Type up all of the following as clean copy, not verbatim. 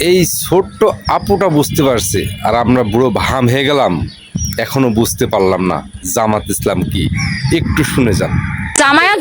এই ছোট্ট আপুটা বুঝতে পারছে, আর আমরা বুড়ো ভাম হয়ে গেলাম এখনো বুঝতে পারলাম না জামাত ইসলাম কি। একটু শুনে যান।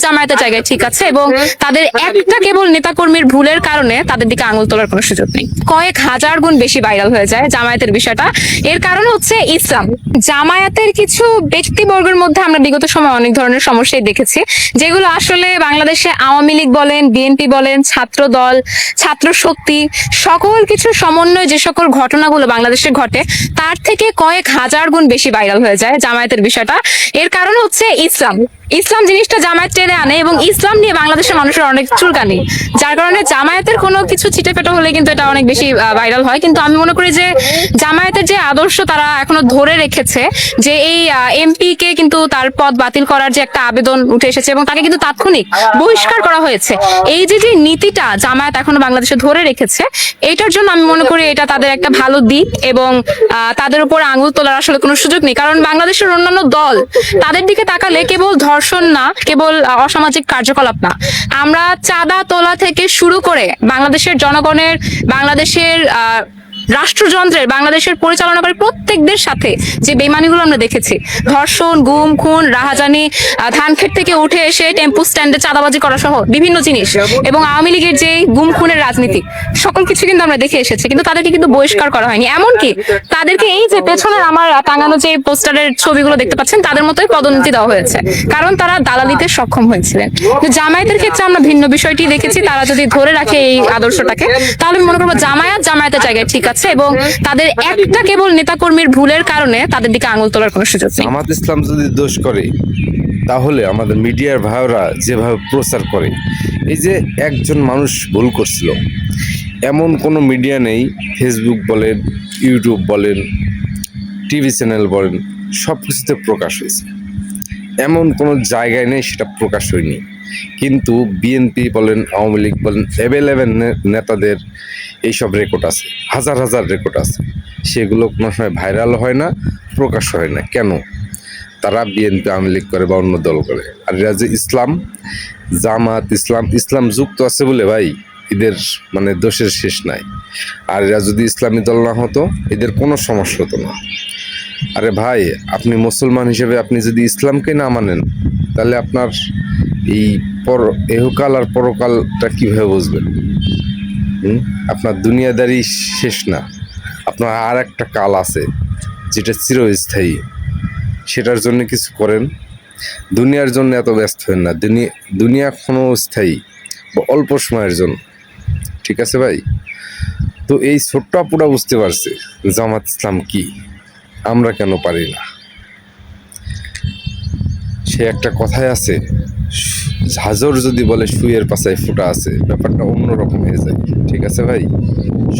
জামায়াতের জায়গায় ঠিক আছে, এবং তাদের একটা কেবল নেতাকর্মীর ভুলের কারণে তাদের দিকে আঙুল তোলার কোনো সুযোগ নেই। কয়েক হাজার গুণ বেশি ভাইরাল হয়ে যায় জামায়াতের বিষয়টা। এর কারণ হচ্ছে ইসলাম। জামায়াতের কিছু ব্যক্তিবর্গের মধ্যে আমরা বিগত সময় অনেক ধরনের সমস্যাই দেখেছি, যেগুলো আসলে বাংলাদেশে আওয়ামী লীগ বলেন, বিএনপি বলেন, ছাত্র দল, ছাত্র শক্তি, সকল কিছু সমন্বয়ে যে সকল ঘটনাগুলো বাংলাদেশে ঘটে তার থেকে কয়েক হাজার গুণ বেশি ভাইরাল হয়ে যায় জামায়াতের বিষয়টা। এর কারণ হচ্ছে ইসলাম। ইসলাম জিনিসটা জামায়াত টেনে আনে, এবং ইসলাম নিয়ে বাংলাদেশের মানুষের অনেক চুলকানি, যার কারণে জামায়াতের কোনো কিছু ছিটেফেটে হলে কিন্তু এটা অনেক বেশি ভাইরাল হয়। কিন্তু আমি মনে করি যে জামায়াতের যে আদর্শ তারা এখনো ধরে রেখেছে, যে এই এমপি কে কিন্তু তার পদ বাতিল করার যে একটা আবেদন উঠে এসেছে এবং তাকে কিন্তু তাৎক্ষণিক বহিষ্কার করা হয়েছে। এই যে যে নীতিটা জামায়াত এখনো বাংলাদেশে ধরে রেখেছে, এইটার জন্য আমি মনে করি এটা তাদের একটা ভালো দিক, এবং তাদের উপর আঙুল তোলার আসলে কোনো সুযোগ নেই। কারণ বাংলাদেশের অন্যান্য দল তাদের দিকে তাকালে কেবল ধর্ষণ না, কেবল অসামাজিক কার্যকলাপ না, আমরা চাঁদা তোলা থেকে শুরু করে বাংলাদেশের জনগণের, বাংলাদেশের রাষ্ট্রযন্ত্রের, বাংলাদেশের পরিচালনাকারী প্রত্যেকদের সাথে যে বেইমানিগুলো আমরা দেখেছি, ধর্ষণ, গুম, খুন, রাহাজানি, ধানক্ষেত থেকে উঠে এসে টেম্পু স্ট্যান্ডে চাঁদাবাজি করা সহ বিভিন্ন জিনিস, এবং আওয়ামী লীগের যে গুম খুনের রাজনীতি, সকল কিছু কিন্তু আমরা দেখে এসেছি। কিন্তু তাদেরকে কিন্তু বহিষ্কার করা হয়নি। এমনকি তাদেরকে এই যে পেছনে আমার টাঙানো যে পোস্টারের ছবিগুলো দেখতে পাচ্ছেন, তাদের মতোই পদোন্নতি দেওয়া হয়েছে, কারণ তারা দালালিতে সক্ষম হয়েছিলেন। জামায়াতের ক্ষেত্রে আমরা ভিন্ন বিষয়টি দেখেছি। তারা যদি ধরে রাখে এই আদর্শটাকে, তাহলে আমি মনে করবো জামায়াতের জায়গায় ঠিক আছে, এবং তাদের একটা কেবল নেতাকর্মীর ভুলের কারণে তাদের দিকে আঙুল তোলার কোনো সুযোগ নেই। জামাত ইসলাম যদি দোষ করে, তাহলে আমাদের মিডিয়ার ভাইরা যেভাবে প্রচার করে, এই যে একজন মানুষ ভুল করছিল, এমন কোনো মিডিয়া নেই, ফেসবুক বলেন, ইউটিউব বলেন, টিভি চ্যানেল বলেন, সব কিছুতে প্রকাশ হয়েছে। এমন কোনো জায়গায় নেই সেটা প্রকাশ হয়নি। কিন্তু বিএনপি বলেন, আওয়ামী লীগ বলেন, এভেলেবেল নেতাদের এইসব রেকর্ড আছে, হাজার হাজার রেকর্ড আছে। সেগুলো কোনো সময় ভাইরাল হয় না, প্রকাশ হয় না। কেন? তারা বিএনপি আওয়ামী লীগ করে বা অন্য দল করে। আর এরা যে ইসলাম, জামাত ইসলাম যুক্ত আছে বলে ভাই এদের মানে দোষের শেষ নাই। আর এরা যদি ইসলামী দল না হতো, এদের কোনো সমস্যা হতো না। আরে ভাই, আপনি মুসলমান হিসেবে আপনি যদি ইসলামকে না মানেন, তাহলে আপনার এই এহকাল আর পরকালটা কীভাবে বুঝবেন? আপনার দুনিয়াদারি শেষ না, আপনার আর একটা কাল আছে যেটা চিরস্থায়ী। সেটার জন্য কিছু করেন। দুনিয়ার জন্য এত ব্যস্ত হেন না। দুনিয়া কোনো স্থায়ী বা অল্প সময়ের জন্য। ঠিক আছে ভাই? তো এই ছোট্ট আপুরা বুঝতে পারছে জামাত ইসলাম কি, আমরা কেন পারি না। সে একটা কথাই আছে, ঝাঁঝর যদি বলে সুইয়ের পাশায় ফুটা আছে, ব্যাপারটা অন্যরকম হয়ে যায়। ঠিক আছে ভাই?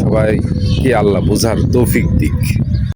সবাইকে আল্লাহ বোঝার তৌফিক দিক।